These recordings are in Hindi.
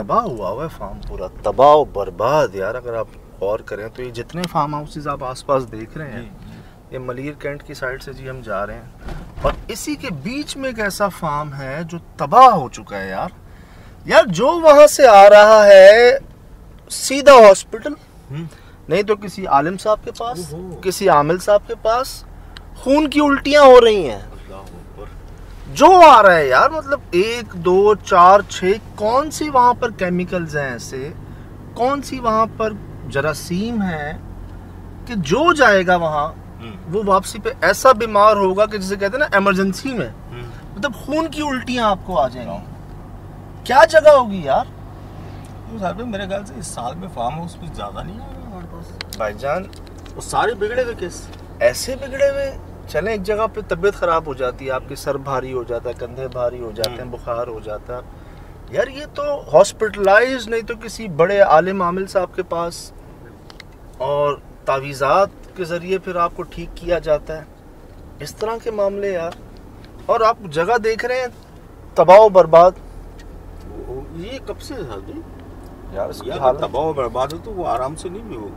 तबाह हुआ है फार्म, पूरा तबाह बर्बाद यार। अगर आप गौर करें तो ये जितने फार्म हाउसेज आप आसपास देख रहे हैं, ये मलीर कैंट की साइड से जी हम जा रहे हैं, और इसी के बीच में एक ऐसा फार्म है जो तबाह हो चुका है यार। यार जो वहां से आ रहा है सीधा हॉस्पिटल, नहीं तो किसी आलिम साहब के पास, किसी आमिल साहब के पास, खून की उल्टियां हो रही हैं। जो आ रहा है यार, मतलब 1 2 4 6 कौन सी वहां पर केमिकल्स हैं ऐसे, कौन सी वहां पर जरासीम है कि जो जाएगा वहां वो वापसी पे ऐसा बीमार होगा कि जिसे कहते हैं ना इमरजेंसी में, मतलब खून की उल्टियां आपको आ जाएंगी। क्या जगह होगी यार। तो मेरे ख्याल से इस साल में फार्म हाउस कुछ ज्यादा नहीं आएगा हमारे पास भाईजान। वो सारे बिगड़े हुए केस, ऐसे बिगड़े हुए चले, एक जगह पे तबीयत खराब हो जाती है, आपके सर भारी हो जाता है, कंधे भारी हो जाते हैं, बुखार हो जाता है यार, ये तो हॉस्पिटलाइज, नहीं तो किसी बड़े आलिम आमिल साहब के पास, और तावीज़ात के ज़रिए फिर आपको ठीक किया जाता है। इस तरह के मामले यार। और आप जगह देख रहे हैं तबाह बर्बाद। ये कब से था जी यार इसकी हालत तबाह बर्बाद हो तो वो आराम से नहीं भी हो,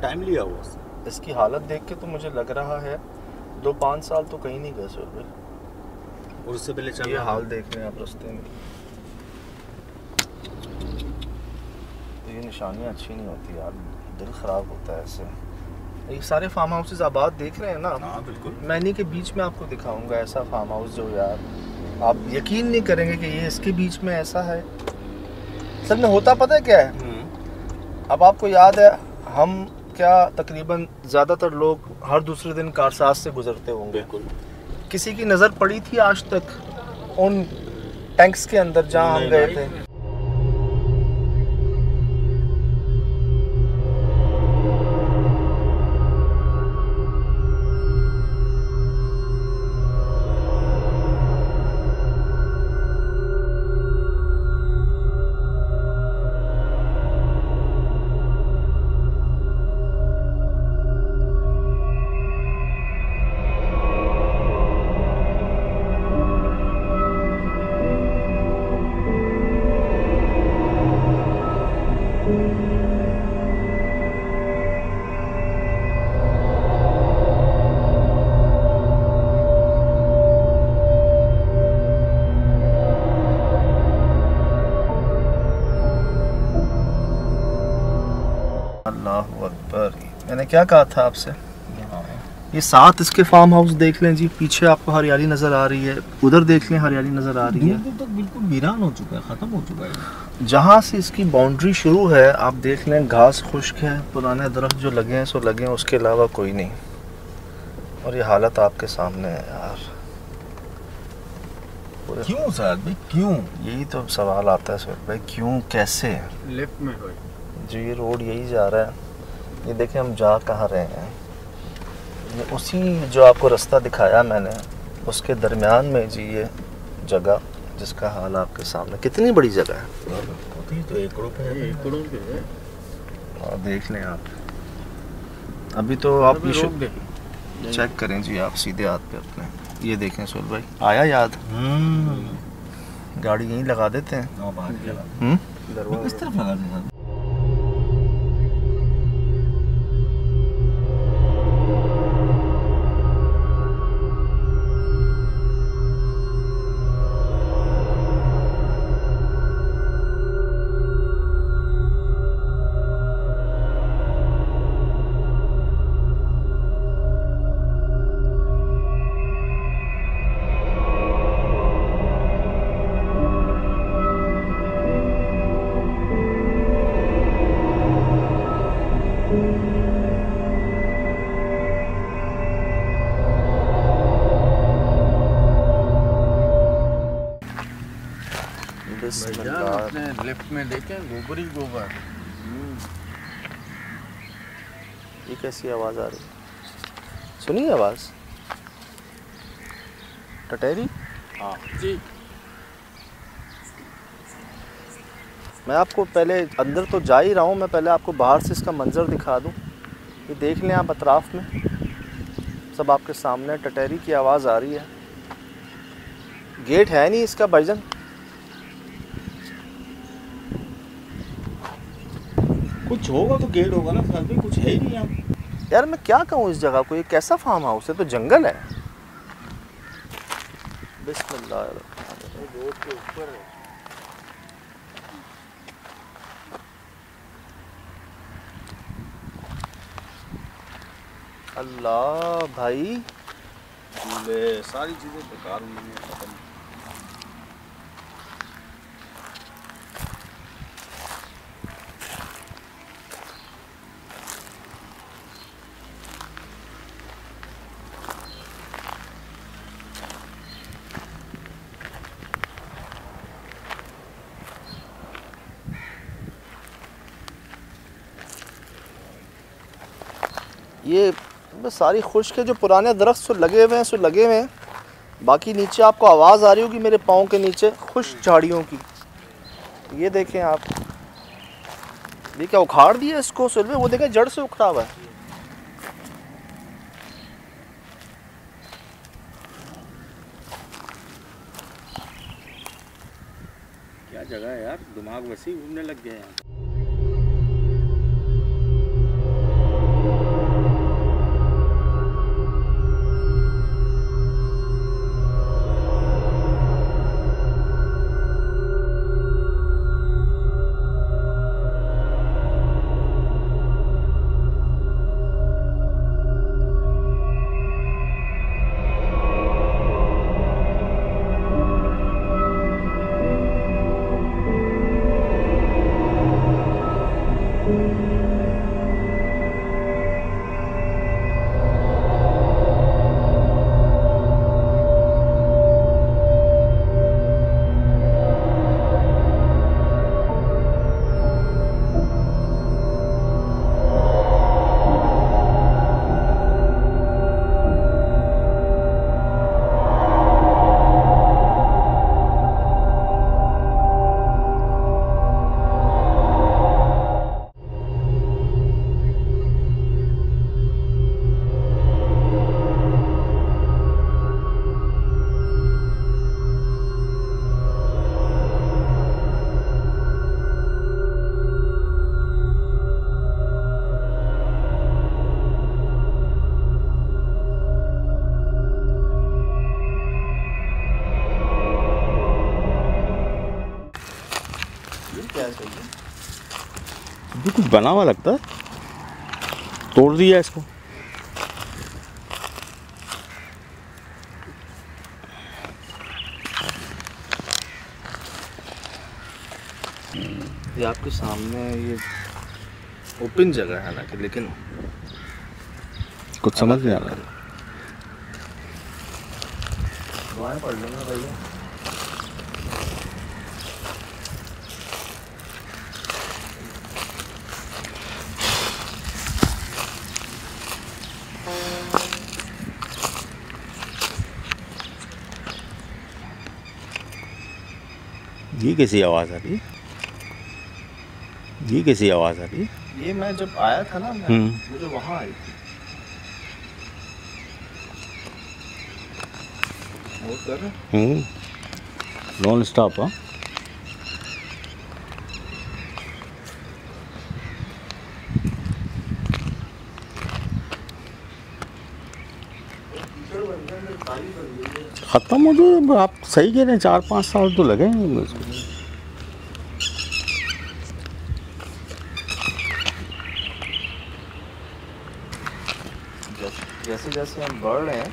टाइम लिया हुआ उससे। इसकी हालत देख के तो मुझे लग रहा है 2-5 साल तो कहीं नहीं गए सर भाई। और उससे पहले चल ये हाल देख रहे हैं आप रास्ते में, तो ये निशानियाँ अच्छी नहीं होती यार, दिल ख़राब होता है इससे। ये सारे फार्म हाउसेज आबाद देख रहे हैं ना। हाँ बिल्कुल। मैं इन्हीं के बीच में आपको दिखाऊंगा ऐसा फार्म हाउस जो यार आप यकीन नहीं करेंगे कि ये इसके बीच में ऐसा है। सर में होता पता है क्या है, अब आपको याद है हम क्या तकरीबन ज़्यादातर लोग हर दूसरे दिन कारसाज से गुजरते होंगे। बिल्कुल। किसी की नज़र पड़ी थी आज तक उन टैंक्स के अंदर जहाँ हम गए थे? अल्लाहु अकबर। मैंने क्या कहा था आपसे, ये 7 इसके फार्म हाउस देख लें जी, पीछे आपको हरियाली नज़र आ रही है, उधर देख लें हरियाली नज़र आ रही है। दूर तक बिल्कुल वीरान हो चुका है, ख़त्म हो चुका है। जहाँ से इसकी बाउंड्री शुरू है आप देख लें घास खुश्क है, पुराने दरख्त जो लगे हैं सो लगे हैं, उसके अलावा कोई नहीं। और ये हालत आपके सामने है यार। क्यों सर भाई क्यों? यही तो सवाल आता है सर भाई, क्यों कैसे? लेफ्ट में जी ये रोड यही जा रहा है, ये देखें हम जा कहाँ रहे हैं। ये उसी जो आपको रास्ता दिखाया मैंने उसके दरमियान में जी ये जगह, जिसका हाल आपके सामने। कितनी बड़ी जगह है, तो एकड़ों पे है। और देख लें आप, अभी तो आप ये चेक करें जी आप सीधे हाथ पे अपने, ये देखें सुल भाई आया याद, गाड़ी यहीं लगा देते हैं। किस तरफ लगा देते? अपने लेफ्ट में देखें गोबर ही गोबर। ये कैसी आवाज़ आ रही है, सुनिए आवाज़ टटेरी। हाँ जी। मैं आपको पहले अंदर तो जा ही रहा हूँ, मैं पहले आपको बाहर से इसका मंजर दिखा दूँ। ये देख लें आप अतराफ़ में, सब आपके सामने टटेरी की आवाज़ आ रही है। गेट है नहीं इसका भाईजान, कुछ होगा तो गेट होगा ना साथ में, कुछ है ही नहीं यहाँ। यार मैं क्या कहूँ इस जगह को, ये कैसा फार्म हाउस है, तो जंगल है। बिस्मिल्लाह, रोड के ऊपर है। अल्लाह भाई, सारी चीजें बेकार हुई हैं, खत्म। ये बस सारी खुश्क है, जो पुराने दरख्त सो लगे हुए हैं सो लगे हुए हैं। बाकी नीचे आपको आवाज़ आ रही होगी मेरे पाँव के नीचे खुश्क झाड़ियों की। ये देखें आप, ये क्या उखाड़ दिया इसको सुलभ, वो देखें जड़ से उखड़ा हुआ है। क्या जगह है यार, दिमाग वैसे ही घूमने लग गया है यहाँ। ये कुछ बना हुआ लगता है, तोड़ दिया इसको। ये आपके सामने ये ओपन जगह है हालांकि, लेकिन कुछ समझ नहीं आ रहा। दुआएं पढ़ लेना भैया। ये कैसी आवाज़ आ रही है? ये कैसी आवाज़ आ रही है? ये मैं जब आया था ना, मैं मुझे वहाँ आई थी। नोट कर रहे? Non stop. हाँ, ख़त्म हो जो, आप सही कह रहे हैं, 4-5 साल तो लगे हैं इसको। जैसे जैसे हम बढ़ रहे हैं,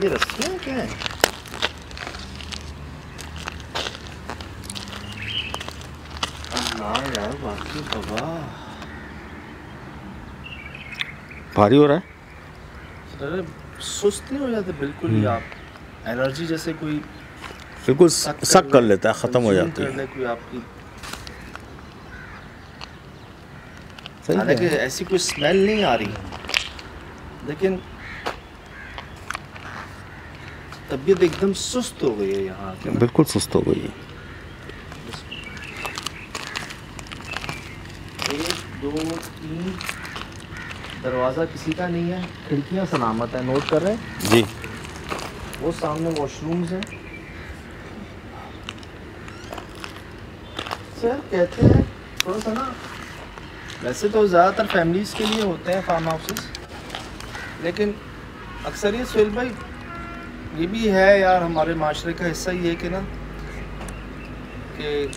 ये रस्सियाँ क्या है? अल्लाह यार, बाकी बाबा भारी हो रहा है। अरे सुस्त नहीं हो जाते बिल्कुल ही आप? एनर्जी जैसे कोई बिल्कुल सक कर लेता है, ख़त्म हो जाती है कोई आपकी। हालांकि ऐसी कोई स्मेल नहीं आ रही, लेकिन तबीयत एकदम सुस्त हो गई है यहाँ आके। बिल्कुल सुस्त हो गई है। 1 2 3 दरवाज़ा किसी का नहीं है, खिड़कियाँ सलामत है। नोट कर रहे हैं जी। वो सामने वॉशरूम्स हैं। सर कहते हैं थोड़ा सा ना, वैसे तो ज़्यादातर फैमिलीज़ के लिए होते हैं फार्म हाउसेस, लेकिन अक्सर ये सुहेल भाई ये भी है यार, हमारे माशरे का हिस्सा ही है कि ना, कि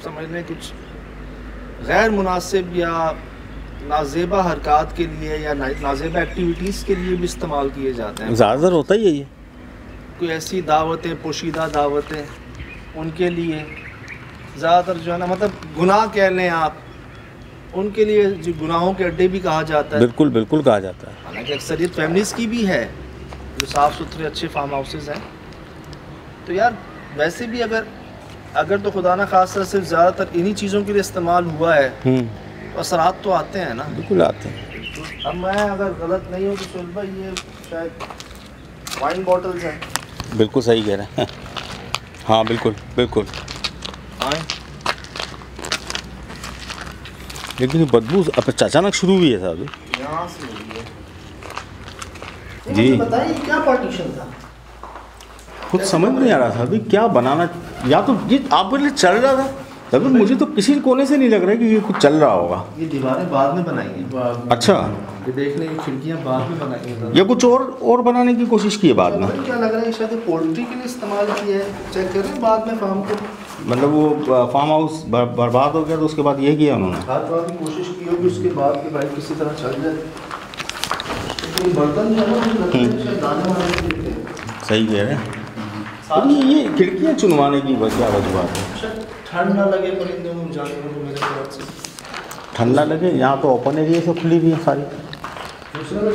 समझ लें कुछ गैर मुनासिब या नाजेबा हरकत के लिए या नाजेबा एक्टिविटीज़ के लिए भी इस्तेमाल किए जाते हैं। ज़्यादातर होता ही है ये। कोई ऐसी दावतें, पोशीदा दावतें, उनके लिए ज़्यादातर जो है ना, मतलब गुनाह कह लें आप, उनके लिए जो गुनाहों के अड्डे भी कहा जाता है। बिल्कुल बिल्कुल कहा जाता है। हालांकि अक्सरियत फैमिलीज़ की भी है जो साफ़ सुथरे अच्छे फार्म हाउसेस हैं। तो यार वैसे भी अगर तो खुदा ना खासा सिर्फ ज़्यादातर इन्हीं चीज़ों के लिए इस्तेमाल हुआ है तो असरात तो आते हैं ना। बिल्कुल आते हैं। अब मैं अगर गलत नहीं हूँ तो सुहेल भाई ये शायद वाइन बॉटल्स हैं। बिल्कुल सही कह रहे हैं। हाँ बिल्कुल बिल्कुल। हाँ लेकिन ये बदबू अब अचानक शुरू हुई है साहब। यहाँ से हुई है। जी। मुझे बताइए क्या पार्टीशन था? कुछ समझ नहीं आ रहा था अभी क्या बनाना, या तो ये आप बोले चल रहा था तभी मुझे तो किसी कोने से नहीं लग रहा है कि ये कुछ चल रहा होगा। ये दीवारें बाद में बनाई हैं। अच्छा, ये देख लें, ये खिड़कियाँ बाद में बनाई हैं। ये कुछ और बनाने की कोशिश की है बाद में। क्या लग रहा है शायद पोल्ट्री के लिए इस्तेमाल किया है। चेक करें बाद में फार्म को। मतलब वो फार्म हाउस बर्बाद हो गया तो उसके बाद ये किया उन्होंने। हाथ बात की कोशिश की होगी उसके बाद कि भाई किसी तरह चल जाए। तो बर्तन जो है ना वो लगते हैं शायद दाने वाने के लिए थे। सही कह रहे हैं। ये खिड़कियाँ चुनवाने की क्या वजूहत है? ठंड ना लगे परिंदों को, जानवरों को, मेरे ख्याल से ठंडा लगे। यहाँ तो ओपन एरिया से खुली हुई है सारी। दूसरा ना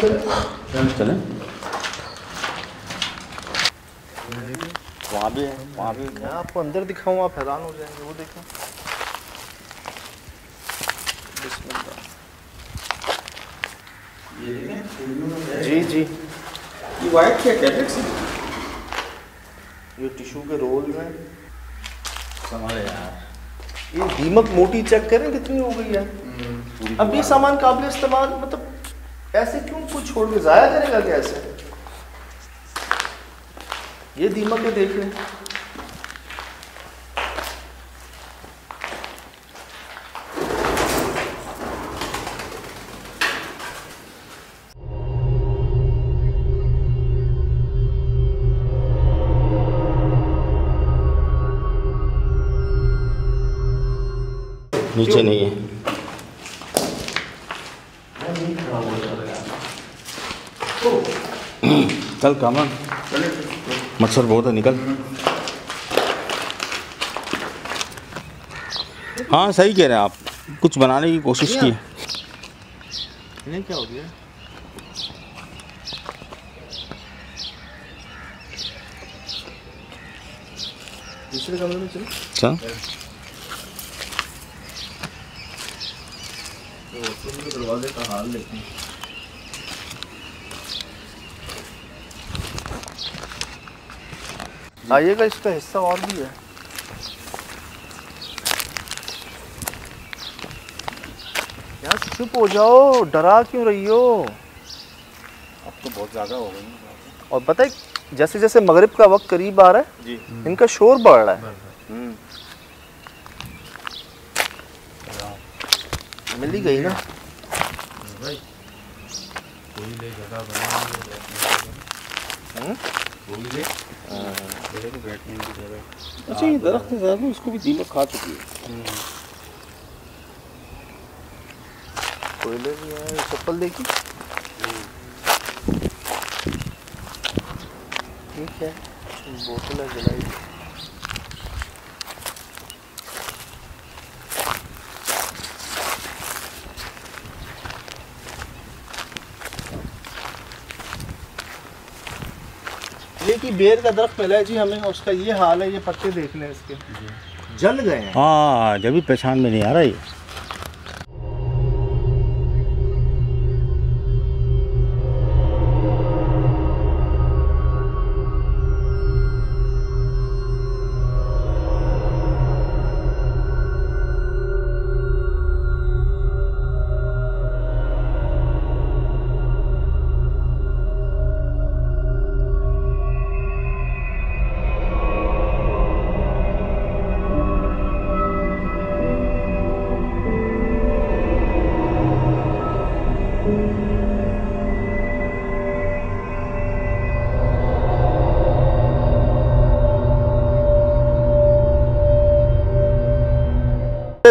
चलें वहाँ भी है, वहाँ भी मैं आपको अंदर दिखाऊँ आप हैरान हो जाएंगे। वो देखें, जी जी, ये वाइट क्या टैबलेट्स हैं? ये टिश्यू के रोल हैं। समझ यार। ये दीमक मोटी चेक करें कितनी हो गई है। अब ये सामान काबिल इस्तेमाल, मतलब ऐसे क्यों कुछ छोड़ के ज़ाया करेगा कैसे? ये दीमक है, देख लें। नीचे नहीं है। चल कामरान, मच्छर बहुत है, निकल। हाँ सही कह रहे हैं आप, कुछ बनाने की कोशिश की। नहीं क्या हो गया? दूसरे कमरे में चलो। अच्छा, दरवाजे का हाल लेते हैं। आइएगा, इसका हिस्सा और भी है। यार चुप हो जाओ, डरा क्यों रही हो? अब तो बहुत ज़्यादा हो गई। और पता है जैसे जैसे मगरिब का वक्त करीब आ रहा है जी, इनका शोर बढ़ रहा है। मिल ही गई ना भाई, कोयले जगह बनाएंगे बैठने की जगह। अच्छा ये दरख्त है साहब, उसको भी दीमक खा चुकी है। कोयले भी है। चप्पल देखी, ठीक है। बोतल है जलाई। ये कि बेर का दरख्त मिला है जी हमें, उसका ये हाल है। ये पत्ते देख लें इसके, जल गए हैं। हाँ जब भी पहचान में नहीं आ रहा ये।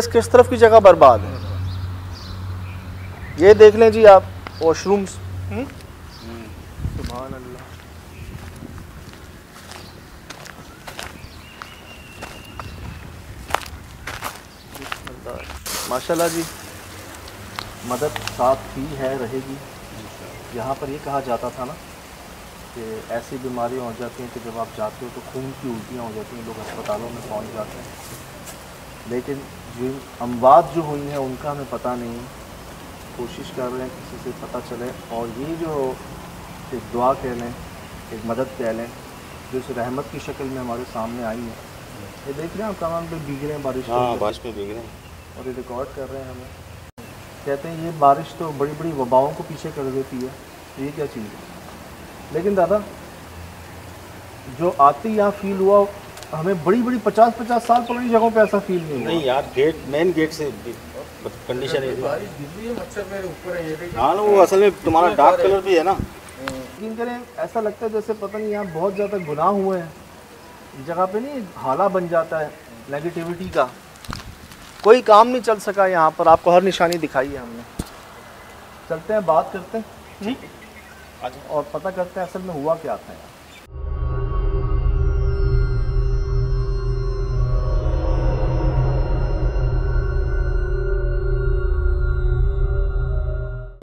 प्लेस किस तरफ की जगह बर्बाद है। ये देख लें जी आप, वॉशरूम्स। सुभान अल्लाह। माशाल्लाह जी, मदद साथ ही है, रहेगी। यहाँ पर ये कहा जाता था ना कि ऐसी बीमारियाँ हो जाती हैं कि जब आप जाते हो तो खून की उल्टियाँ हो जाती हैं, लोग अस्पतालों में पहुँच जाते हैं। लेकिन जिन अमवात जो हुई हैं उनका हमें पता नहीं है। कोशिश कर रहे हैं किसी से पता चले, और ये जो एक दुआ कह लें, एक मदद कह लें, जो इस रहमत की शक्ल में हमारे सामने आई है। ये देख रहे हैं आप कमान पे भीग रहे हैं बारिश में। हाँ, बारिश में भीग रहे हैं और ये रिकॉर्ड कर रहे हैं हमें। कहते हैं ये बारिश तो बड़ी बड़ी वबाओं को पीछे कर देती है। ये क्या चीज़ है? लेकिन दादा जो आते यहाँ फील हुआ, हमें बड़ी बड़ी 50-50 साल पुरानी जगहों पे ऐसा फील नहीं हुआ। नहीं यार, गेट, मेन गेट से कंडीशन है। हाँ ना, वो असल में तुम्हारा डार्क कलर भी है ना। यकीन करें ऐसा लगता है जैसे पता नहीं यहाँ बहुत ज़्यादा गुनाह हुए हैं। इस जगह पे नहीं हाला बन जाता है नेगेटिविटी का। कोई काम नहीं चल सका यहाँ पर। आपको हर निशानी दिखाई है हमने। चलते हैं, बात करते हैं और पता करते हैं असल में हुआ क्या था।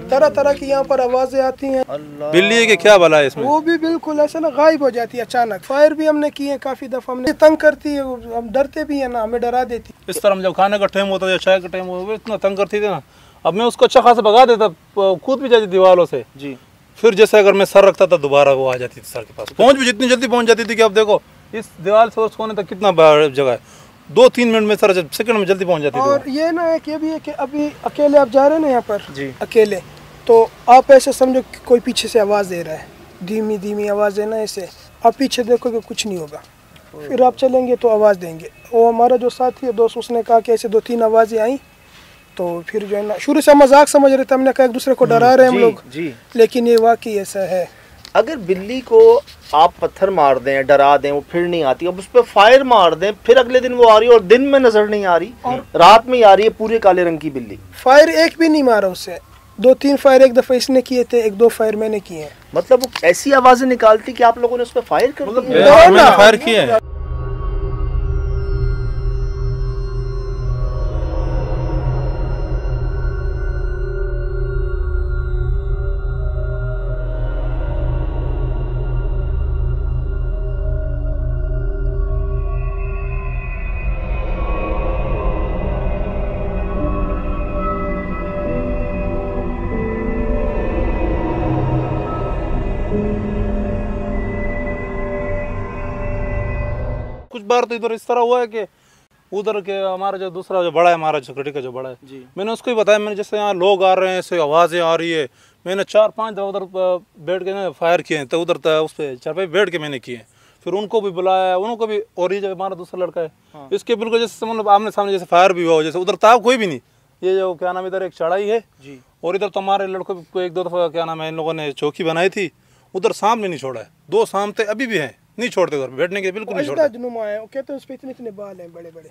तरह तरह की यहाँ पर आवाजें आती हैं। बिल्ली के क्या भला है इसमें? वो भी बिल्कुल ऐसे ना गायब हो जाती है अचानक। फायर भी हमने किए काफी दफा, हमने तंग करती है, हम डरते भी है ना, हमें डरा देती। इस तरह जब खाने का टाइम होता है या चाय का टाइम होता है, इतना तंग करती थी ना। अब मैं उसको अच्छा खासा भगा देता, कूद भी जाती दीवारों से जी। फिर जैसे अगर मैं सर रखता था दोबारा वो आ जाती थी सर के पास। पहुंच भी जितनी जल्दी पहुंच जाती थी कि अब देखो इस दीवार से उस कोने तक कितना जगह है, 2-3 मिनट में सर सेकंड में जल्दी पहुंच जाती थी। और ये ना है कि अभी है कि अभी अकेले आप जा रहे हैं ना यहाँ पर जी, अकेले, तो आप ऐसे समझो कि कोई पीछे से आवाज़ दे रहा है, धीमी धीमी आवाज़ है ना, ऐसे आप पीछे देखोगे कुछ नहीं होगा। फिर आप चलेंगे तो आवाज़ देंगे। वो हमारा जो साथी है दोस्त, उसने कहा कि ऐसे 2-3 आवाज़ें आई, तो फिर जो है ना शुरू से मजाक समझ रहे थे, हमने कहा एक दूसरे को डरा रहे हैं हम लोग जी। लेकिन ये वाकई ऐसा है। अगर बिल्ली को आप पत्थर मार दें, डरा दें, वो फिर नहीं आती, अब उस पर फायर मार दें, फिर अगले दिन वो आ रही है और दिन में नजर नहीं आ रही और रात में आ रही है, पूरे काले रंग की बिल्ली। फायर एक भी नहीं मारा उससे, 2-3 फायर एक दफा इसने किए थे, 1-2 फायर मैंने किए हैं। मतलब वो ऐसी आवाजें निकालती कि आप लोगों ने उस पर फायर कर दिया। मैंने फायर किए हैं। कुछ बार तो इधर इस तरह हुआ है कि उधर के हमारा जो दूसरा जो बड़ा है, हमारा सिक्योरिटी का जो बड़ा है जी, मैंने उसको ही बताया, मैंने जैसे यहाँ लोग आ रहे हैं, ऐसे आवाज़ें आ रही है, मैंने 4-5 दफा उधर बैठ के ना फायर किए हैं, तो उधर उस पर चारपाई बैठ के मैंने किए। फिर उनको भी बुलाया, उनको भी, और ये जो हमारा दूसरा लड़का है इसके बिल्कुल जैसे मतलब आमने सामने जैसे फायर भी हुआ, जैसे उधर था कोई भी नहीं। ये जो क्या नाम, इधर एक चढ़ाई है जी, और इधर तो हमारे लड़कों को 1-2 दफा क्या नाम है, इन लोगों ने चौकी बनाई थी, उधर सामने नहीं छोड़ा है, 2 शाम थे, अभी भी हैं, नहीं छोड़ते उधर बैठने के, बिल्कुल नहीं छोड़ते। अजदनुमा है, वो कहते हैं उस पे इतने बाल हैं बड़े बड़े,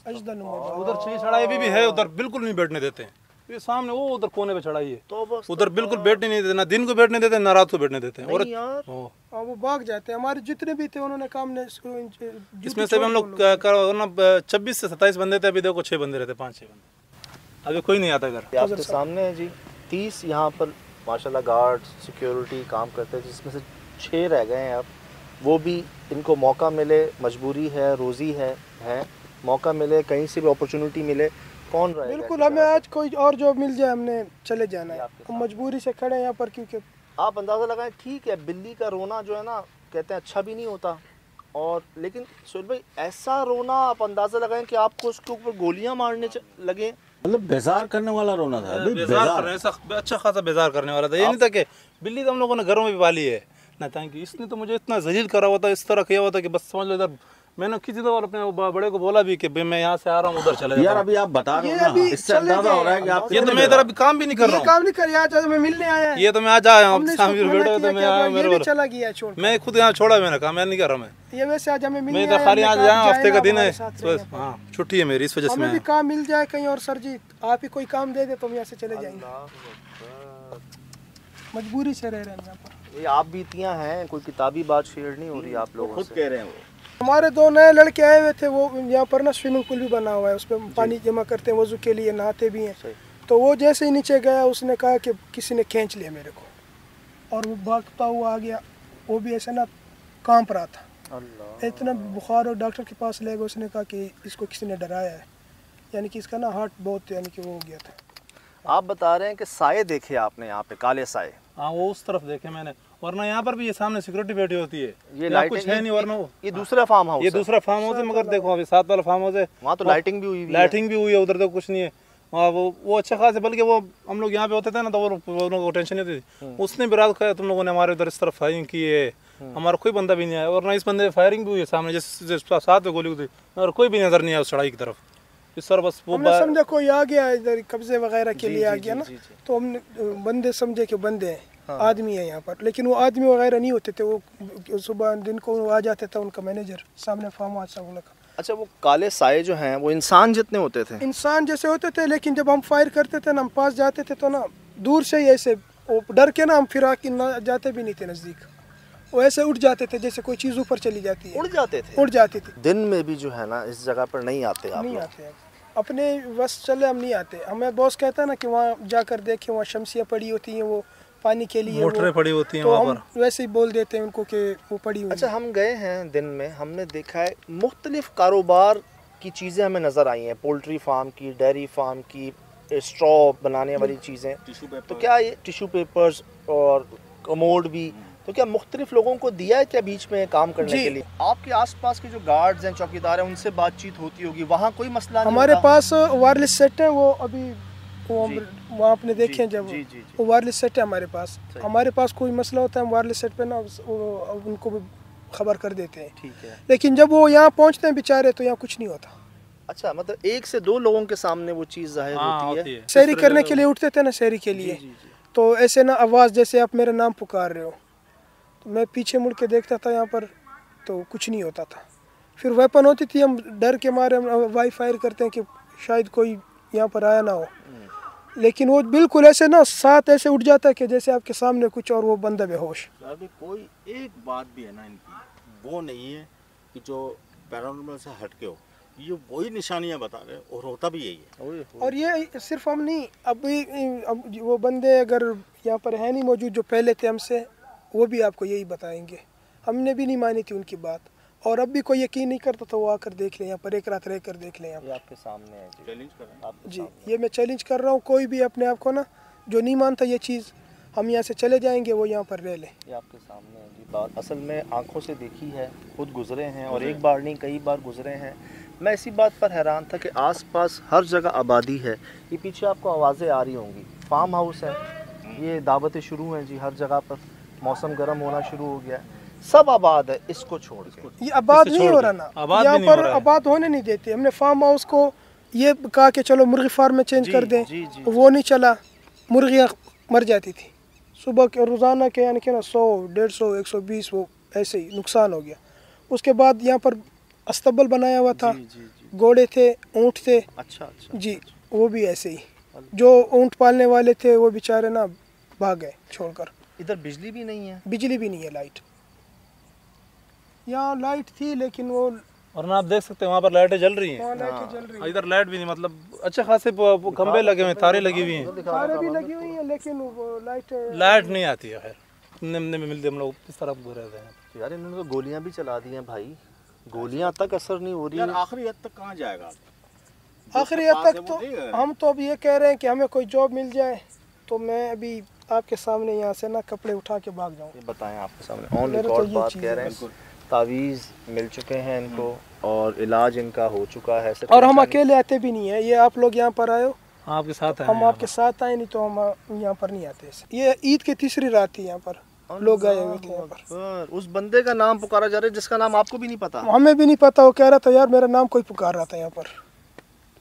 अजदनुमा। उधर 6 चढ़ाई अभी भी है, उधर बिल्कुल नहीं बैठने देते। ये सामने वो उधर कोने पे चढ़ाई है, उधर बिल्कुल बैठने नहीं देते, ना दिन को बैठने देते, ना रात को बैठने देते हैं। और वो भाग जाते हैं। हमारे जितने भी थे उन्होंने काम ने, इसमें से हम लोग 26 से 27 बंदे थे, अभी देखो 6 बंदे रहते, 5-6 बंदे, अभी कोई नहीं आता इधर। आपके सामने है जी 30 यहाँ पर माशाल्लाह गार्ड सिक्योरिटी काम करते हैं, जिसमें से 6 रह गए हैं। अब वो भी इनको मौका मिले, मजबूरी है, रोज़ी है, मौका मिले, कहीं से भी अपॉर्चुनिटी मिले, कौन रहेगा? बिल्कुल, हमें आज कोई और जॉब मिल जाए हमने चले जाना है, हम मजबूरी से खड़े हैं यहाँ पर। क्योंकि आप अंदाज़ा लगाएं, ठीक है बिल्ली का रोना जो है ना, कहते हैं अच्छा भी नहीं होता, और लेकिन सुहेल भाई ऐसा रोना आप अंदाज़ा लगाएं कि आपको उसके ऊपर गोलियां मारने लगे, मतलब बेजार करने वाला रोना था। बेजार, अच्छा खासा बेजार करने वाला था। ये नहीं था कि बिल्ली तो हम लोगों ने घरों में भी पाली है ना, था कि इसने तो मुझे इतना जलील करा हुआ था, इस तरह किया हुआ था कि बस समझ लो इधर मैंने किसी दफा अपने बड़े को बोला भी कि मैं यहाँ से आ रहा हूँ, उधर चले यार जाता अभी आप बता रहे ये हो ना, अभी इससे चले अंदाजा गए। हो रहा है कि आप हूँ। ये तो मैं इधर अभी काम भी नहीं कर रहा ये हूँ, काम नहीं कर यहाँ तो मैं मिलने आया है। ये तो मैं आज आया हूँ, हमने इसको सामने मना बैठे किया तो कि मैं आया, अब ये मेरे भी बोला चला गया छोड़। मैं खुद यहाँ छोड़ा, मैंने कहा मैं नहीं कर रहा, मैं ये वैसे आज हमें मिलने तो आया, खाली हमने आज कहा यहाँ हफ्ते जाए का ना दिन है, हमारे साथ रहिए। हाँ छुट्टी है मेरी, इस वजह से हमें मैं भी काम मिल जाए कहीं और सर जी, आप ही कोई काम दे दे तो हम यहाँ से चले जाएंगे। मजबूरी से रह रहे हैं यहाँ पर। ये आप बीतियाँ हैं, कोई किताबी बात शेयर नहीं हो रही आप लोगों खुद से। कह रहे हैं वो। हमारे 2 नए लड़के आए हुए थे, वो यहाँ पर ना स्विमिंग पूल भी बना हुआ है, उसमें पानी जमा करते हैं, वजू के लिए नहाते भी हैं। सही। तो वो जैसे ही नीचे गया उसने कहा कि किसी ने खींच लिया मेरे को, और वो भागता हुआ आ गया। वो भी ऐसे ना कांप रहा था, अल्लाह। इतना बुखार, और डॉक्टर के पास ले गए। उसने कहा कि इसको किसी ने डराया है, यानी कि इसका ना हार्ट बहुत यानी कि वो हो गया था। आप बता रहे हैं कि साए देखे आपने यहाँ पे, काले साए। हाँ वो उस तरफ देखे मैंने, वरना यहाँ पर भी ये सामने सिक्योरिटी बैठी होती है, ये यहाँ कुछ है नहीं, वरना वो ये दूसरा फार्म हाउस ये है। दूसरा फार्म हाउस है, मगर देखो अभी 7 वाला फार्म हाउस है, वहाँ तो लाइटिंग भी हुई हुई है। लाइटिंग भी हुई है, उधर तो कुछ नहीं है। वहाँ वो अच्छा खास है, बल्कि वो हम लोग यहाँ पे होते थे ना तो वो लोगों को टेंशन नहीं होती थी। उसने भी रात कहा तुम लोगों ने हमारे उधर इस तरफ फायरिंग की है, हमारा कोई बंदा भी नहीं आया, और ना इस बंदे फायरिंग भी हुई है सामने, जिस साथ में गोली हुई, और कोई भी नजर नहीं आया उस चढ़ाई की तरफ। इस तरह बस वो हमने समझा कोई आ गया इधर कब्जे वगैरह के लिए आ गया ना, तो हमने बंदे समझे कि बंदे हैं, आदमी है यहाँ पर, लेकिन वो आदमी वगैरह नहीं होते थे। वो सुबह दिन को आ जाते थे, उनका मैनेजर सामने फार्म हाउस का। अच्छा, वो काले साए जो हैं वो इंसान जितने होते थे? इंसान जैसे होते थे, लेकिन जब हम फायर करते थे ना, हम पास जाते थे तो ना दूर से ही ऐसे वो डर के ना हम फिर आके ना जाते भी नहीं थे नज़दीक, वो ऐसे उठ जाते थे जैसे कोई चीज़ ऊपर चली जाती है। उड़ जाते थे? उड़ जाती थी। दिन में भी जो है ना इस जगह पर नहीं आते आप नहीं लोग? आते हैं अपने बस चले, हम नहीं आते। हमें बॉस कहता है ना कि वहाँ जाकर देखें, वहाँ शमसियाँ पड़ी होती हैं वो पानी के लिए, मोटरें पड़ी होती हैं तो वहाँ हम पर, वैसे ही बोल देते हैं उनको कि वो पड़ी हुई अच्छा, हैं। हम गए हैं दिन में, हमने देखा है मुख्तलिफ कारोबार की चीज़ें हमें नज़र आई हैं, पोल्ट्री फार्म की, डेयरी फार्म की, स्ट्रॉ बनाने वाली चीज़ें। Tissue paper. तो क्या ये टिश्यू पेपर्स और कमोड भी, तो क्या मुख्तलिफ लोगों को दिया है क्या बीच में काम करने जी। के लिए? आपके आसपास के जो गार्ड्स हैं, चौकीदार हैं, उनसे बातचीत होती होगी, वहाँ कोई मसला नहीं हमारे होता? पास वायरलेस सेट है, वो अभी वो जी। वहाँ आपने देखे जी, जब जी, जी, जी। वो वायरलेस सेट है हमारे पास। सही। हमारे पास कोई मसला होता है, हम वायरलेस सेट पे ना उनको भी खबर कर देते हैं। ठीक है। लेकिन जब वो यहाँ पहुँचते हैं बेचारे तो यहाँ कुछ नहीं होता। अच्छा, मतलब 1 से 2 लोगों के सामने वो चीज़ जाहिर हाँ होती होती है। है। सैरी करने के लिए उठते थे ना, सैरी के लिए, तो ऐसे ना आवाज़ जैसे आप मेरा नाम पुकार रहे हो, तो मैं पीछे मुड़ के देखता था यहाँ पर, तो कुछ नहीं होता था। फिर वेपन होती थी, हम डर के मारे हम वाई फायर करते हैं कि शायद कोई यहाँ पर आया ना हो, लेकिन वो बिल्कुल ऐसे ना साथ ऐसे उठ जाता है कि जैसे आपके सामने कुछ और वो बंदा बेहोश। अभी कोई एक बात भी है ना इनकी, वो नहीं है कि जो पैरानॉर्मल से हटके हो, ये वही निशानियां बता रहे हैं, और होता भी यही है। और ये सिर्फ हम नहीं, अभी अब वो बंदे अगर यहाँ पर है नहीं मौजूद जो पहले थे हमसे, वो भी आपको यही बताएंगे। हमने भी नहीं मानी थी उनकी बात, और अब भी कोई यकीन नहीं करता तो वो आकर देख लें यहाँ पर, एक रात रह कर देख लें यहाँ ये आपके सामने है जी। चैलेंज कर रहे हैं। आपके जी। सामने। ये मैं चैलेंज कर रहा हूँ, कोई भी अपने आप को ना जो नहीं मानता ये चीज़, हम यहाँ से चले जाएंगे, वो यहाँ पर रह लें। ये आपके सामने है जी बात, असल में आंखों से देखी है, खुद गुजरे हैं, और एक बार नहीं कई बार गुजरे हैं। मैं इसी बात पर हैरान था कि आसपास हर जगह आबादी है। ये पीछे आपको आवाज़ें आ रही होंगी, फार्म हाउस है, ये दावतें शुरू हैं जी हर जगह पर, मौसम गर्म होना शुरू हो गया है, सब आबाद है इसको छोड़ के। ये आबाद इससे नहीं छोड़ हो के। रहा ना, आबाद यहाँ भी नहीं हो पर रहा है। आबाद होने नहीं देते। हमने फार्म हाउस को ये कहा कि चलो मुर्गी फार्म में चेंज जी, कर दें, जी, जी, वो नहीं चला, मुर्गियाँ मर जाती थी सुबह के, रोज़ाना के यानी कि ना 100, 150, 120 वो ऐसे ही नुकसान हो गया। उसके बाद यहाँ पर अस्तबल बनाया हुआ था, घोड़े थे, ऊँट थे। अच्छा अच्छा जी, वो भी ऐसे ही, जो ऊँट पालने वाले थे वो बेचारे ना भाग गए छोड़कर। इधर बिजली भी नहीं है? बिजली भी नहीं है, लाइट, यहाँ लाइट थी लेकिन वो वरना आप देख सकते हैं वहाँ पर लाइटें जल रही हैं, वहाँ लाइटें जल रही हैं। इधर लाइट भी नहीं, मतलब अच्छे खासे खंबे लगे हुए हैं, तारे लगी हुई हैं, तारे भी लगी हुई है, लेकिन वो लाइट नहीं आती है। खैर निम्न में मिलते हम लोग इस तरफ घूर रहे हैं। यार इन्होंने तो गोलियां भी चला दी हैं भाई, गोलियां तक असर नहीं हो रही यार है। आखिरी हद तक कहाँ जाएगा? आखिरी हद तक तो हम तो अब ये कह रहे हैं कि हमें कोई जॉब मिल जाए, तो मैं अभी आपके सामने यहाँ से ना कपड़े उठा के भाग जाऊँ। ये बताएं आपके सामने ऑन मेरा तो रिकॉर्ड ये बात चीज़ कह है। रहे हैं, तावीज़ मिल चुके हैं इनको और इलाज इनका हो चुका है। और हम अकेले आते भी नहीं है, ये आप लोग यहाँ पर आए हो, आपके साथ हैं हम आपके साथ आए, नहीं तो हम यहाँ पर नहीं आते। ये ईद की तीसरी रात थी यहाँ पर, लोग आए हुए थे यहाँ पर। उस बंदे का नाम पुकारा जा रहा है जिसका नाम आपको भी नहीं पता? हमें भी नहीं पता, वो कह रहा था यार मेरा नाम कोई पुकार रहा था यहाँ पर,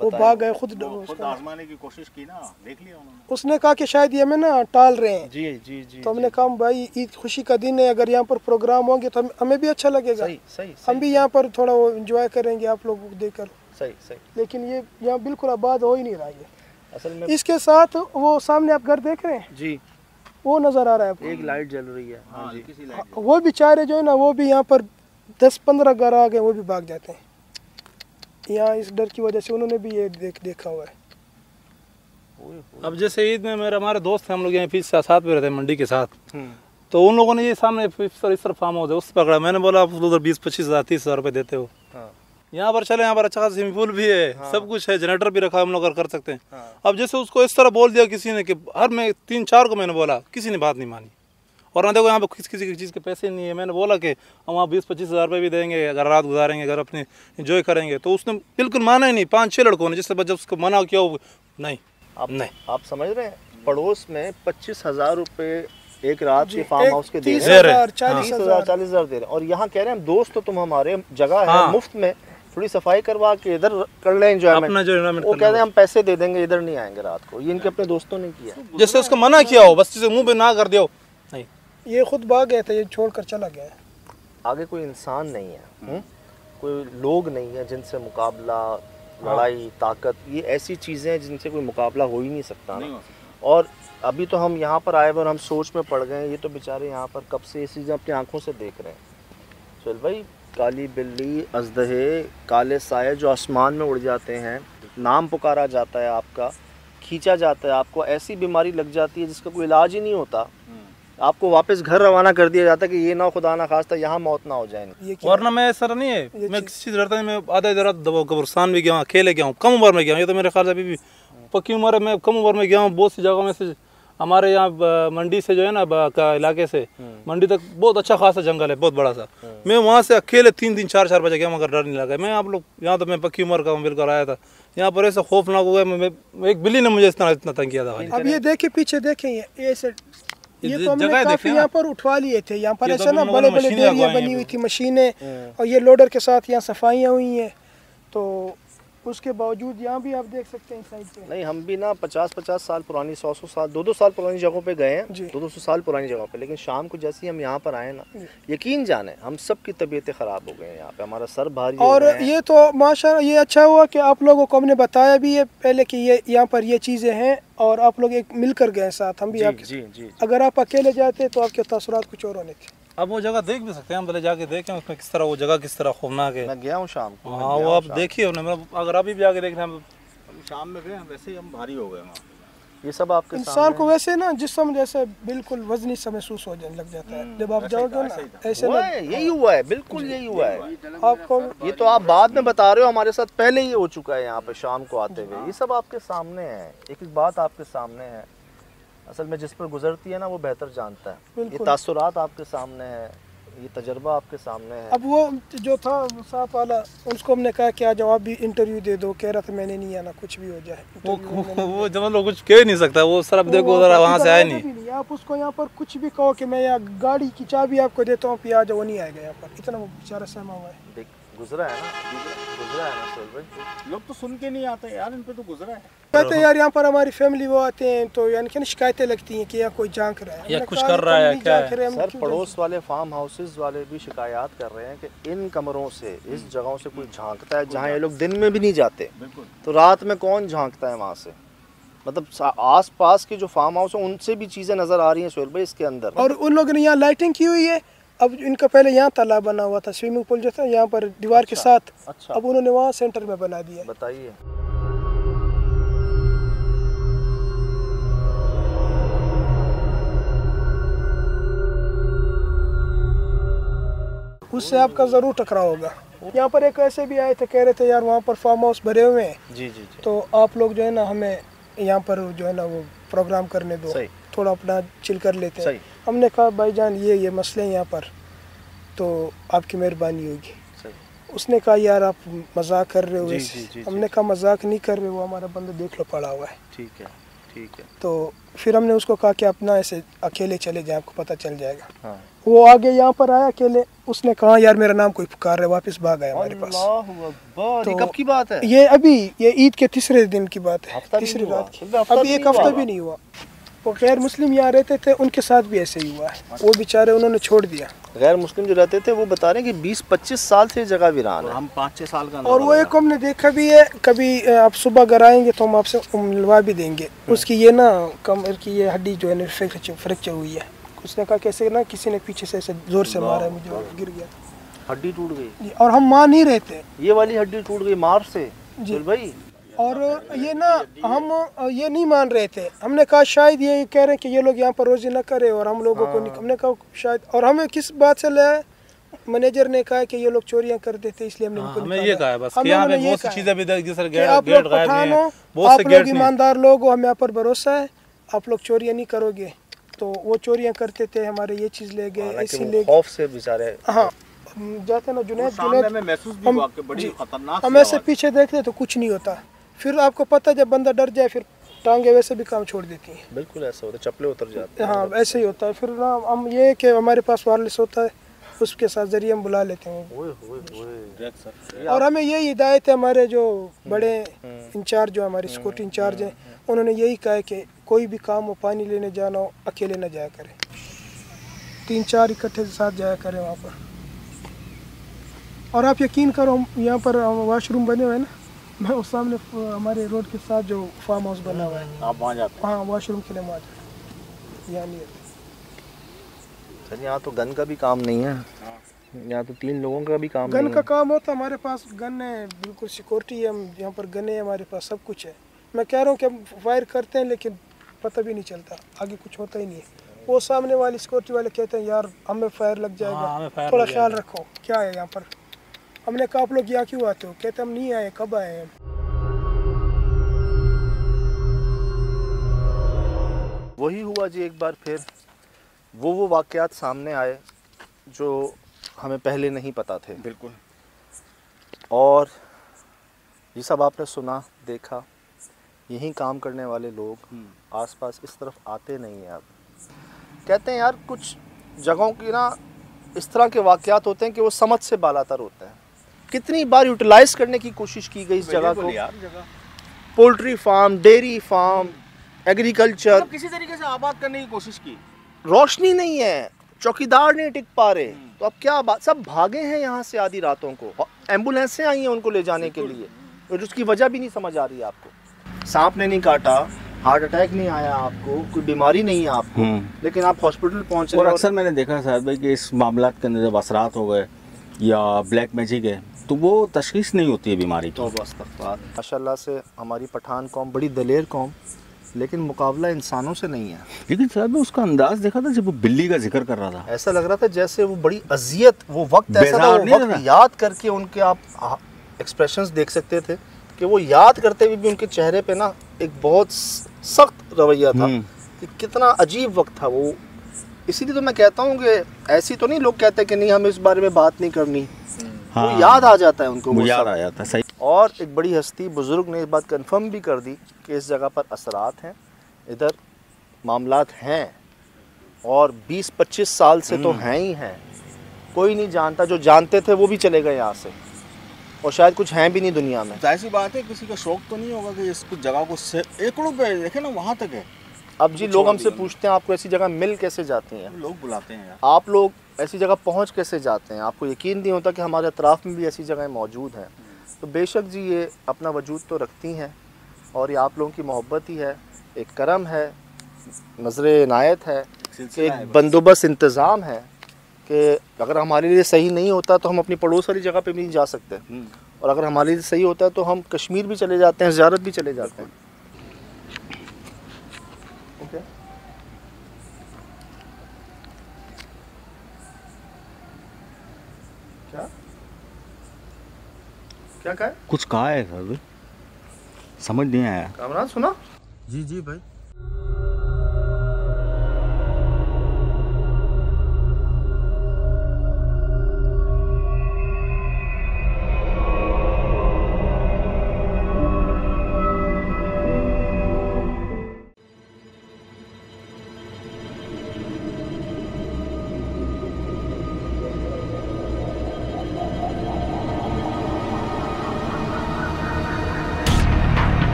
वो भाग गए खुद आजमाने की कोशिश की ना, देख लिया उन्होंने। उसने कहा कि शायद ये हमें ना टाल रहे हैं। जी जी जी। तो हमने कहा भाई ईद खुशी का दिन है, अगर यहाँ पर प्रोग्राम होंगे तो हमें भी अच्छा लगेगा, सही सही, हम भी यहाँ पर थोड़ा वो एंजॉय करेंगे आप लोगों को देखकर। सही सही। लेकिन ये यहाँ बिल्कुल आबाद हो ही नहीं रहा है। असल में इसके साथ वो सामने आप घर देख रहे हैं, जी, वो नजर आ रहा है आपको, एक लाइट जल रही है। हाँ जी। वो बेचारे जो है ना वो भी यहाँ पर 10-15 घर आ गए, वो भी भाग जाते हैं यहाँ इस डर की वजह से, उन्होंने भी ये देखा हुआ है। अब जैसे ईद में हमारे दोस्त हैं, हम लोग यहाँ फीस साथ में रहते हैं मंडी के साथ, तो उन लोगों ने ये सामने इस तरह फार्म हाउस है उस पकड़ा। मैंने बोला आप उधर 20-25 हज़ार 30 हज़ार रुपये देते हो, यहाँ पर चले, यहाँ पर अच्छा स्विमिंग पूल भी है, सब कुछ है, जनरेटर भी रखा, हम लोग कर सकते हैं। अब जैसे उसको इस तरह बोल दिया किसी ने कि हर में 3-4 को मैंने बोला, किसी ने बात नहीं मानी। और ना देखो यहाँ पे किसी की चीज़ के पैसे नहीं है, मैंने बोला कि हम वहाँ 20-25 हज़ार रुपये भी देंगे अगर रात गुजारेंगे, अगर अपने एंजॉय करेंगे, तो उसने बिल्कुल माना ही नहीं। 5-6 लड़कों ने, जिससे जब उसको मना किया वो नहीं, आप समझ रहे हैं, पड़ोस में 25,000 रुपये एक रात के फार्म हाउस के दे रहे हैं, 30,000 40,000 दे रहे हैं, और यहाँ कह रहे हैं दोस्त तो तुम हमारे, जगह है मुफ्त में, थोड़ी सफाई करवा के इधर कर ले एंजॉयमेंट। वो कह रहे हैं हम पैसे दे देंगे, इधर नहीं आएंगे रात को। ये इनके अपने दोस्तों ने किया, जैसे उसको मना किया हो, बस मुंह पे ना कर दिया हो, नहीं, ये खुद भाग गया था, ये छोड़कर चला गया है। आगे कोई इंसान नहीं है, कोई लोग नहीं है जिनसे मुकाबला, लड़ाई, ताकत, ये ऐसी चीज़ें हैं जिनसे कोई मुकाबला हो ही नहीं सकता ना। और अभी तो हम यहाँ पर आए हुए और हम सोच में पड़ गए, ये तो बेचारे यहाँ पर कब से ये चीज़ें अपनी आंखों से देख रहे हैं। चल भाई, काली बिल्ली, अजदहे, काले साए जो आसमान में उड़ जाते हैं, नाम पुकारा जाता है आपका, खींचा जाता है आपको, ऐसी बीमारी लग जाती है जिसका कोई इलाज ही नहीं होता, आपको वापस घर रवाना कर दिया जाता है कि ये ना खुदा ना खास्ता यहाँ मौत ना हो जाए। वरना मैं ऐसा नहीं है, मैं किसी चीज़ डरता नहीं, मैं आधा इधर कब्रिस्तान भी गया हूँ, अकेले गया हूँ, कम उम्र में गया हूँ, ये तो मेरे ख्याल से अभी भी पक्की उम्र है, मैं कम उम्र में गया हूँ बहुत सी जगहों में से। हमारे यहाँ मंडी से जो है ना का इलाके से मंडी तक बहुत अच्छा खासा जंगल है, बहुत बड़ा सा, मैं वहाँ से अकेले 3-3 4-4 बजे गया, मगर डर नहीं लगा। मैं आप लोग यहाँ तो मैं पक्की उम्र का हूँ, बिल्कुल आया था, यहाँ पर ऐसा खौफनाक हो गया, मैं एक बिल्ली ने मुझे इतना तंग किया था। अब ये देखे पीछे देखें, ये तो हमने काफी यहाँ पर उठवा लिए थे, यहाँ पर ऐसा ना बड़े बड़े डेरियाँ बनी हुई थी, मशीनें, और ये लोडर के साथ यहाँ सफाइयाँ हुई हैं, तो उसके बावजूद यहाँ भी आप देख सकते हैं साइड पे। नहीं, हम भी ना 50-50 साल पुरानी, 100-100 साल, 200 साल पुरानी जगहों पे गए हैं, 200 साल पुरानी जगहों पे, लेकिन शाम को जैसे ही हम यहाँ पर आए ना, यकीन जाने हम सब की तबीयतें ख़राब हो गई हैं यहाँ पे, हमारा सर भारी और ये तो माशाल्लाह ये अच्छा हुआ कि आप लोगों को हमने बताया भी है पहले कि ये यहाँ पर ये चीज़ें हैं, और आप लोग एक मिलकर गए साथ, हम भी जी। अगर आप अकेले जाते तो आपके तासुरात कुछ और होने थे। अब वो जगह देख भी सकते हैं, हम पहले जाके देखें उसमें किस तरह वो जगह किस तरह खौफनाक है। मैं गया हूँ शाम को। हाँ, वो आप देखिए, अगर अभी भी जाके देख रहे हैं, शाम में गए, वैसे ही हम भारी हो गए। ये सब आपके इंसान को वैसे ना जिस्म जैसे बिल्कुल वजनी सा महसूस हो जाने लग जाता है जब आप जाओगे ना, ऐसे यही हुआ है, बिल्कुल यही हुआ है आपको। ये तो आप बाद में बता रहे हो, हमारे साथ पहले ही हो चुका है यहाँ पे शाम को आते हुए। ये सब आपके सामने है, एक एक बात आपके सामने है, असल में जिस पर गुजरती है ना वो बेहतर जानता है। ये तासुरात आपके सामने है, ये तजर्बा आपके सामने है। अब वो जो था साफ वाला, उसको हमने कहा कि आज आप भी इंटरव्यू दे दो, कह रहा था मैंने नहीं आना, कुछ भी हो जाए। वो जब लोग कुछ कह नहीं सकता, वो सर अब देखो उधर वहाँ से आए नहीं। आप उसको यहाँ पर कुछ भी कहो कि मैं यहाँ गाड़ी की चाबी आपको देता हूँ, आ जाओ, वो नहीं आएगा यहाँ पर, इतना वो बेचारा सहमा हुआ है। गुजरा है ना सोहेल भाई, लोग तो सुन के नहीं आते यार, इन पे तो गुजरा है। कहते हैं यार यहाँ पर हमारी फैमिली वो आते हैं तो यानी कि शिकायतें लगती हैं कि यहाँ कोई झांक रहा है या कुछ कर रहा है क्या है। सर पड़ोस वाले फार्म हाउसेज वाले भी शिकायत कर रहे हैं कि इन कमरों से, इस जगहों से कोई झांकता है, जहाँ ये लोग दिन में भी नहीं जाते, तो रात में कौन झांकता है वहाँ से। मतलब आस पास के जो फार्म हाउस है उनसे भी चीज़ें नज़र आ रही हैं सोहेल भाई इसके अंदर। और उन लोगों ने यहाँ लाइटिंग की हुई है। अब इनका पहले यहाँ तालाब बना हुआ था, स्विमिंग पूल जो था यहाँ पर दीवार के साथ, अब उन्होंने वहाँ सेंटर में बना दिया। बताइए, उससे आपका ज़रूर टकराव होगा। यहाँ पर एक ऐसे भी आए थे, कह रहे थे यार वहाँ पर फार्म हाउस भरे हुए हैं, जी, तो आप लोग जो है ना हमें यहाँ पर जो है ना वो प्रोग्राम करने दो, थोड़ा अपना चिल कर लेते हैं। हमने कहा भाईजान ये मसले हैं यहाँ पर, तो आपकी मेहरबानी होगी। उसने कहा यार आप मजाक कर रहे हो। हमने कहा मजाक नहीं कर रहे, वो हमारा बंदा देख लो पड़ा हुआ है। ठीक है। ठीक है। तो फिर हमने उसको कहा कि अपना ऐसे अकेले चले जाए, आपको पता चल जाएगा। हाँ। वो आगे यहाँ पर आया अकेले, उसने कहा यार मेरा नाम कोई पुकार रहा है, वापस भाग आया हमारे पास। अल्लाहु अकबर। तो ये कब की बात है? ये अभी ये ईद के तीसरे दिन की बात है, हफ्ता भी तीसरी नहीं हुआ? रात की। हफ्ता अभी एक हफ्ता भी नहीं हुआ। वो गैर मुस्लिम यहाँ रहते थे, उनके साथ भी ऐसे ही हुआ है। वो बेचारे उन्होंने छोड़ दिया। गैर मुस्लिम जो रहते थे वो बता रहे हैं कि 20-25 साल से ये जगह वीरान है। हम 5-6 साल का और वो एक हमने देखा भी है, कभी आप सुबह घर आएंगे तो हम आपसे मिलवा भी देंगे। उसकी ये ना कमर की ये हड्डी जो है ना फ्रैक्चर हुई है। उसने कहा कैसे ना किसी ने पीछे से ऐसे जोर से मारा है, मुझे गिर गया। हड्डी टूट गई और हम मान नहीं रहे थे, ये वाली हड्डी टूट गई मार से जी भाई। और ये ना हम ये नहीं मान रहे थे। हमने कहा शायद ये कह रहे हैं कि ये लोग यहाँ पर रोजी ना करे और हम लोगों को नहीं। हमने कहा शायद, और हमें किस बात से लिया, मैनेजर ने कहा कि ये लोग चोरियां कर देते इसलिए हमने उनको हमें निकाला। ये कहा है बस कि हमें यहाँ पे उन्होंने ये बहुत सी कहा है चीजें भी जैसे कि आप गेट लोग गायब पठान नहीं हो, है, बहुत आप से लोग गेट नहीं। ईमानदार लोग हो, हमें यहाँ पर भरोसा है, आप लोग चोरियां नहीं करोगे। तो वो चोरियां करते थे, हमारे ये चीज़ ले गए, ऐसी ले गए। खौफ से बेचारे। हाँ, जाते ना जुनैद में महसूस भी हम- हुआ कि बड़ी जी, खतरनाक हम ऐसे पीछे देखते तो कुछ नहीं होता। फिर आपको पता जब बंदा डर जाए फिर टांगे वैसे भी काम छोड़ देती हैं। बिल्कुल ऐसा होता है, चप्पले उतर जाते हैं। हाँ ऐसे ही होता है। फिर ना हम ये कि हमारे पास वायरलेस होता है, उसके साथ जरिए हम बुला लेते हैं। ओए ओए ओए। और हमें यही हिदायत है, हमारे जो बड़े इंचार्ज जो हमारे सिक्योरिटी इंचार्ज हैं, उन्होंने यही कहा है कि कोई भी काम हो, पानी लेने जाना हो, अकेले न जाया करें, 3-4 इकट्ठे साथ जाया करें वहाँ पर। और आप यकीन करो, हम यहाँ पर वॉशरूम बने हुए हैं ना, मैं उस सामने हमारे रोड के साथ जो फार्म हाउस बना हुआ है, आप वहाँ जाते हाँ वॉशरूम के लिए वहाँ जाते हैं। यहाँ नहीं है। सर यहाँ तो गन का भी काम नहीं है, यहाँ तो 3 लोगों का भी काम गन नहीं का है। काम होता, हमारे पास गन है, बिल्कुल सिक्योरिटी है, हम यहाँ पर गन है, हमारे पास सब कुछ है। मैं कह रहा हूँ कि हम फायर करते हैं लेकिन पता भी नहीं चलता, आगे कुछ होता ही नहीं है। वो सामने वाले सिक्योरिटी वाले कहते हैं यार हमें फायर लग हाँ, जाएगा, हमें फायर थोड़ा लग ख्याल रखो। क्या है यहाँ पर? हमने कहा आप लोग यहाँ क्यों आते हो? कहते हम नहीं आए, कब आए हैं? वही हुआ जी, एक बार फिर वो वाक़यात सामने आए जो हमें पहले नहीं पता थे। बिल्कुल। और ये सब आपने सुना, देखा। यहीं काम करने वाले लोग आसपास इस तरफ आते नहीं हैं। अब कहते हैं यार कुछ जगहों की ना इस तरह के वाक़यात होते हैं कि वो समझ से बालातर होते हैं। कितनी बार यूटिलाइज करने की कोशिश की गई इस जगह को, poultry farm, dairy farm, agriculture, किसी तरीके से आबाद करने की कोशिश की। रोशनी नहीं है, चौकीदार नहीं टिक पा रहे, तो अब क्या बात, सब भागे हैं यहाँ से आधी रातों को। एम्बुलेंसें आई हैं उनको ले जाने के लिए, और उसकी वजह भी नहीं समझ आ रही है आपको। सांप ने नहीं काटा, हार्ट अटैक नहीं आया आपको, कोई बीमारी नहीं है आपको, लेकिन आप हॉस्पिटल पहुँच रहे और हैं। अक्सर मैंने देखा साहब भाई कि इस मामला के अंदर जब असरात हो गए या ब्लैक मैजिक है तो वो तशखीस नहीं होती है बीमारी की। माशाल्लाह से हमारी पठान कौम बड़ी दलेर कौम, लेकिन मुकाबला इंसानों से नहीं है। लेकिन साहब मैं उसका अंदाज देखा था जब वो बिल्ली का जिक्र कर रहा था, ऐसा लग रहा था जैसे वो बड़ी अजियत, वो वक्त ऐसा था, बेजार वो नहीं वक्त लगा। याद करके उनके आप एक्सप्रेशंस देख सकते थे कि वो याद करते हुए भी उनके चेहरे पे ना एक बहुत सख्त रवैया था कि कितना अजीब वक्त था वो। इसीलिए तो मैं कहता हूँ कि ऐसी तो नहीं लोग कहते कि नहीं हमें इस बारे में बात नहीं करनी, हाँ, वो याद आ जाता है उनको, वो मुझे याद सब। आ जाता है। सही। और एक बड़ी हस्ती बुज़ुर्ग ने इस बात कंफर्म भी कर दी कि इस जगह पर असरात हैं, इधर मामलात हैं, और 20-25 साल से तो हैं ही हैं। कोई नहीं जानता, जो जानते थे वो भी चले गए यहाँ से, और शायद कुछ हैं भी नहीं दुनिया में। जाहिर सी बात है किसी का शौक तो नहीं होगा कि इस कुछ जगह को एकड़ों पे देखे ना, वहाँ तक है। अब जी लोग हमसे पूछते हैं आपको ऐसी जगह मिल कैसे जाती हैं, लोग बुलाते हैं यार। आप लोग ऐसी जगह पहुंच कैसे जाते हैं, आपको यकीन नहीं होता कि हमारे अतराफ़ में भी ऐसी जगहें मौजूद हैं। तो बेशक जी ये अपना वजूद तो रखती हैं, और ये आप लोगों की मोहब्बत ही है, एक करम है, नज़र इनायत है, कि एक बंदोबस्त इंतज़ाम है कि अगर हमारे लिए सही नहीं होता तो हम अपनी पड़ोस वाली जगह पे भी नहीं जा सकते, और अगर हमारे लिए सही होता है तो हम कश्मीर भी चले जाते हैं, ज़ियारत भी चले जाते हैं। ओके, क्या क्या कहा है? कुछ कहा है सर, समझ नहीं आया। कामरान सुना? जी जी भाई।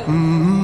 Mm-hmm.